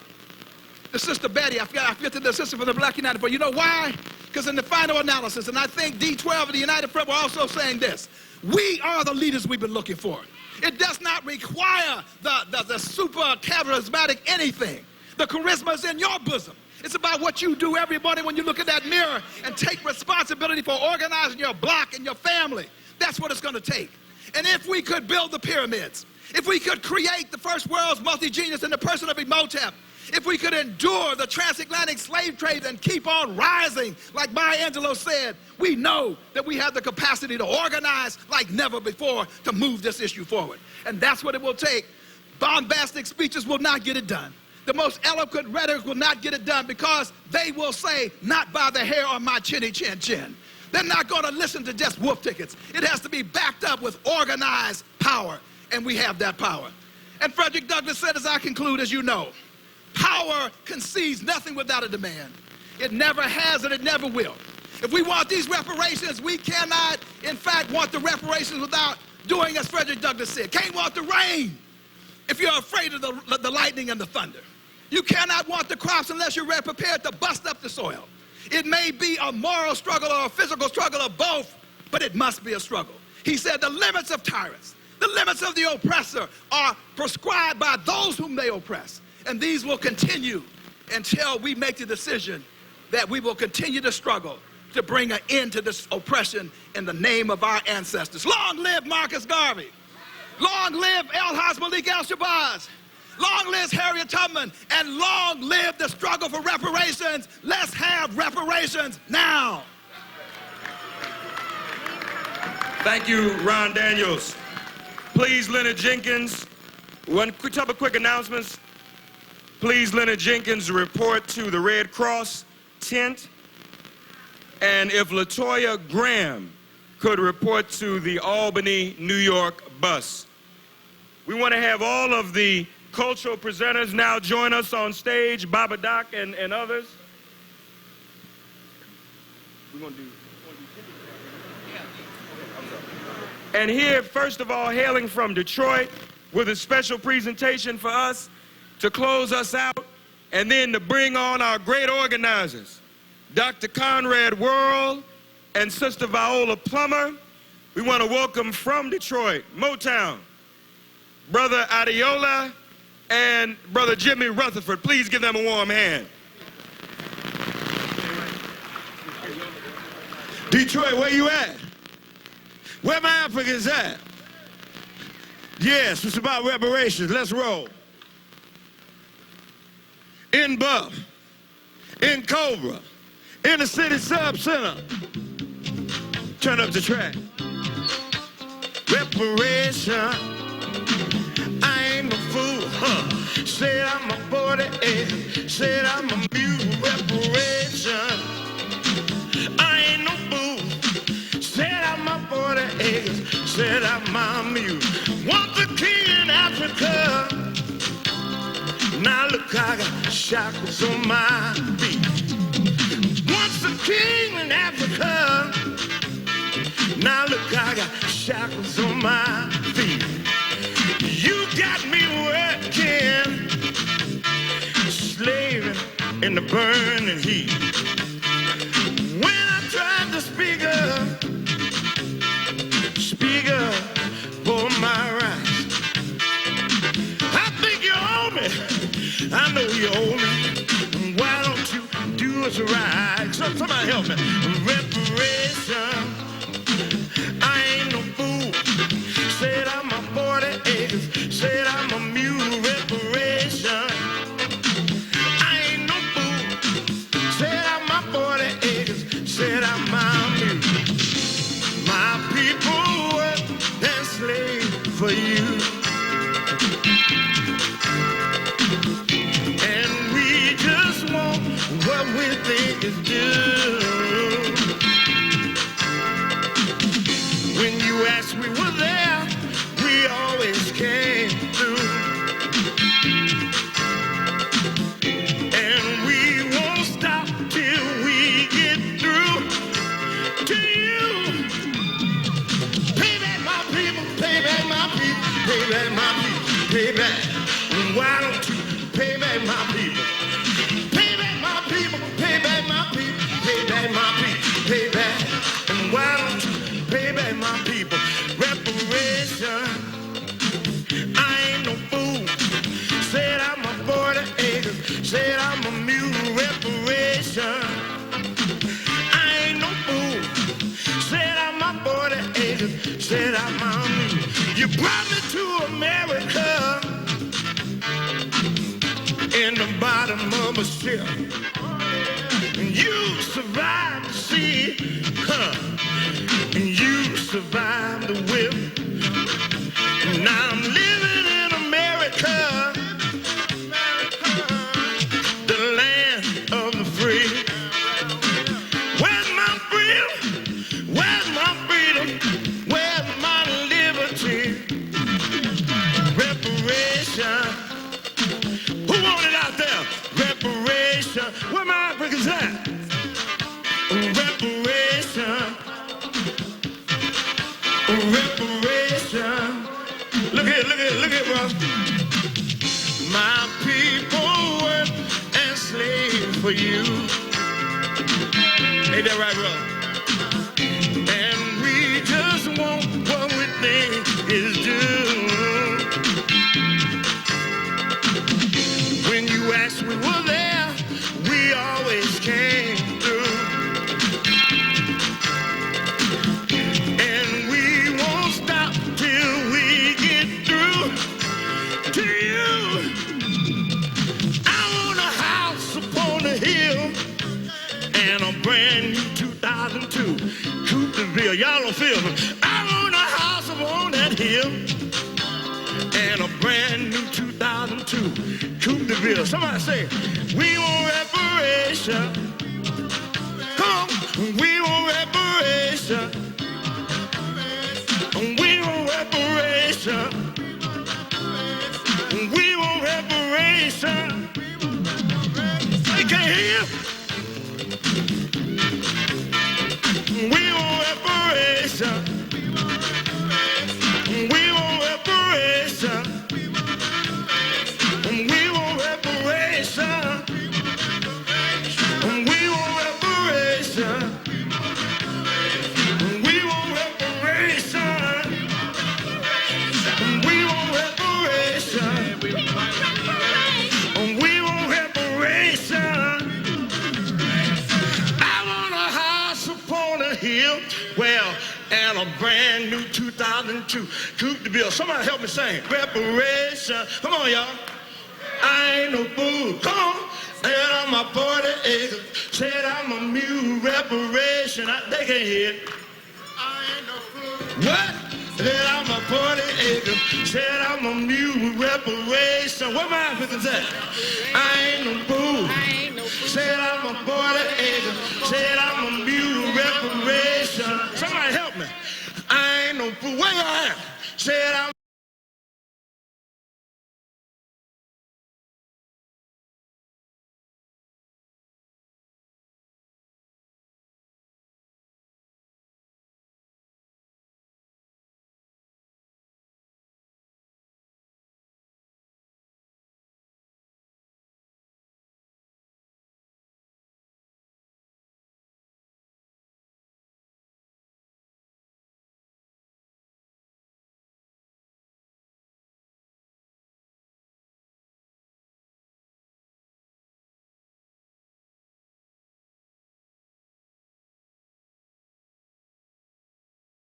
The sister Betty, I forget the sister from the Black United Front. You know why? Because in the final analysis, and I think D12 and the United Front were also saying this, we are the leaders we've been looking for. It does not require the super charismatic anything. The charisma is in your bosom. It's about what you do every morning when you look in that mirror and take responsibility for organizing your block and your family. That's what it's going to take. And if we could build the pyramids, if we could create the first world's multi-genius in the person of Imhotep, if we could endure the transatlantic slave trade and keep on rising, like Maya Angelou said, we know that we have the capacity to organize like never before to move this issue forward. And that's what it will take. Bombastic speeches will not get it done. The most eloquent rhetoric will not get it done because they will say, not by the hair on my chinny chin chin. They're not going to listen to just wolf tickets. It has to be backed up with organized power, and we have that power. And Frederick Douglass said, as I conclude, as you know, power concedes nothing without a demand. It never has and it never will. If we want these reparations, we cannot, in fact, want the reparations without doing as Frederick Douglass said. Can't want the rain if you're afraid of the lightning and the thunder. You cannot want the crops unless you're prepared to bust up the soil. It may be a moral struggle or a physical struggle or both, but it must be a struggle. He said the limits of tyrants, the limits of the oppressor are prescribed by those whom they oppress. And these will continue until we make the decision that we will continue to struggle to bring an end to this oppression in the name of our ancestors. Long live Marcus Garvey. Long live El-Haj Malik El-Shabazz. Long live Harriet Tubman. And long live the struggle for reparations. Let's have reparations now. Thank you, Ron Daniels. Please, Leonard Jenkins. Couple quick announcements. Please, Leonard Jenkins, report to the Red Cross tent. And if LaToya Graham could report to the Albany, New York bus. We want to have all of the cultural presenters now join us on stage, Baba Doc and others. We're going to do. And here, first of all, hailing from Detroit with a special presentation for us to close us out, and then to bring on our great organizers, Dr. Conrad Worrell and Sister Viola Plummer. We want to welcome from Detroit, Motown, Brother Adeola and Brother Jimmy Rutherford. Please give them a warm hand. Detroit, where you at? Where my Africans at? Yes, it's about reparations. Let's roll. In Buff, in Cobra, in the city sub-center. Turn up the track. Reparation, I ain't no fool, huh? Said I'm a 48, said I'm a mule. Reparation, I ain't no fool. Said I'm a 48, said I'm a mule. Want the king in Africa, Now look, I got shackles on my feet. Once a king in Africa. Now look, I got shackles on my feet. You got me working, slaving in the burning heat. When I tried to speak up for my rights, I think you owe me. I know you owe me. Why don't you do us right? Somebody help me. Reparation. I ain't no fool. Said I'm a 40 acres. Said I'm a mule. Reparation. I ain't no fool. Said I'm a 40 acres. Said I'm a mule. My people work and slave for you. And we just want what we think is due. When you asked, we were there, we always came through. And we won't stop till we get through to you. Pay back my people, pay back my people, pay back my people, pay back. Why don't you pay back my people? Pay back my people, pay back my people, pay back my people, pay back. And why don't you pay back my people? Reparation. I ain't no fool. Said I'm a 40 acres. Said I'm a mule. Reparation. I ain't no fool. Said I'm a 40 acres. Said I'm a mule. You brought me to America in the bottom of a ship. You survived the sea, and you survived the whip. Now I'm living in America, the land of the free. Where's my freedom? Where's my freedom? Where's my liberty? Reparation. Who want it out there? Reparation. Where my Africans at? Reparation. Reparation. Look here, bro. My people work and slave for you. Ain't that right, bro? And we just want what we think is due. When you asked, we were there, we always came through. And we won't stop till we get through to you. I want a house upon the hill and a brand new 2002 Coupe de Ville. Y'all don't feel me. I want a house upon that hill and a brand new 2002 Coupe de Ville. Somebody say, we want reparation. Come on, we want reparation. We want reparation. We want reparation. They can't hear you. We want reparation. We want reparation. We want reparation. We want reparation. We want reparation. We want reparation. We want reparation. I want a house upon a hill, well, and a brand new 2002 Coupe de Ville. Somebody help me sing. Reparation. Come on, y'all. I ain't no fool. Come on. Said I'm a 40 acres. Said I'm a mule. Reparation. They can't hear it. I ain't no fool. What? Said I'm a 40 acres. Said I'm a mule. Reparation. Where my Africans at? I ain't no fool. Said I'm a 40 acres. Said I'm a mule. Reparation. Somebody help me. I ain't no fool. Where y'all at? Said I'm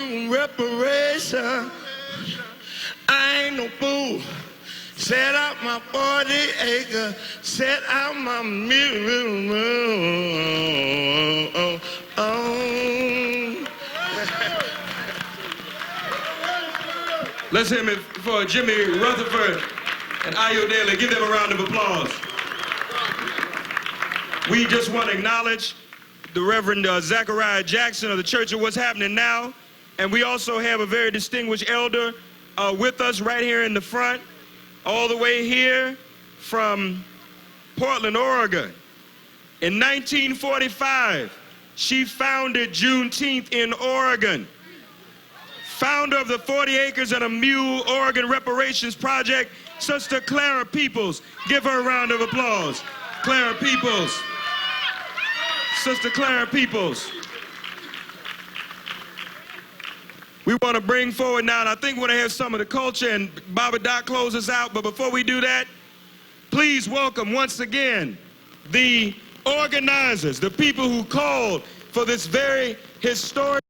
Reparation. I ain't no fool. Set out my 40 acre, set out my mule. Let's hear it for Jimmy Rutherford and Ayo Daly. Give them a round of applause. We just want to acknowledge the Reverend Zachariah Jackson of the Church of What's Happening Now. And we also have a very distinguished elder with us right here in the front, all the way here from Portland, Oregon. In 1945, she founded Juneteenth in Oregon. Founder of the 40 Acres and a Mule Oregon Reparations Project, Sister Clara Peoples. Give her a round of applause. Clara Peoples. Sister Clara Peoples. We want to bring forward now, and I think we're going to have some of the culture, and Baba Doc close us out. But before we do that, please welcome once again the organizers, the people who called for this very historic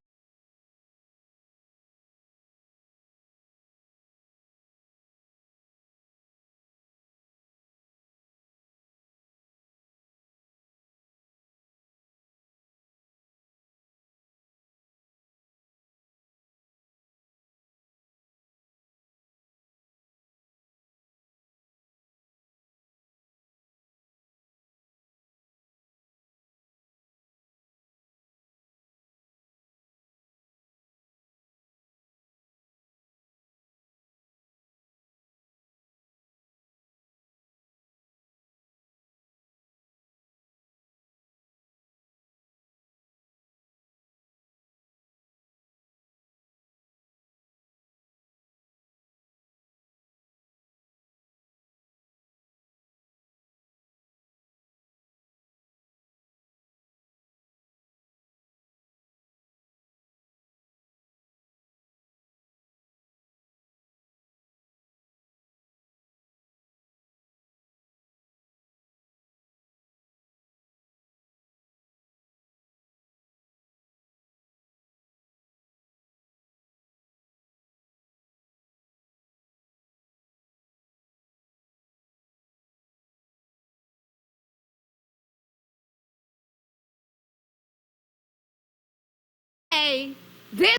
Hey, this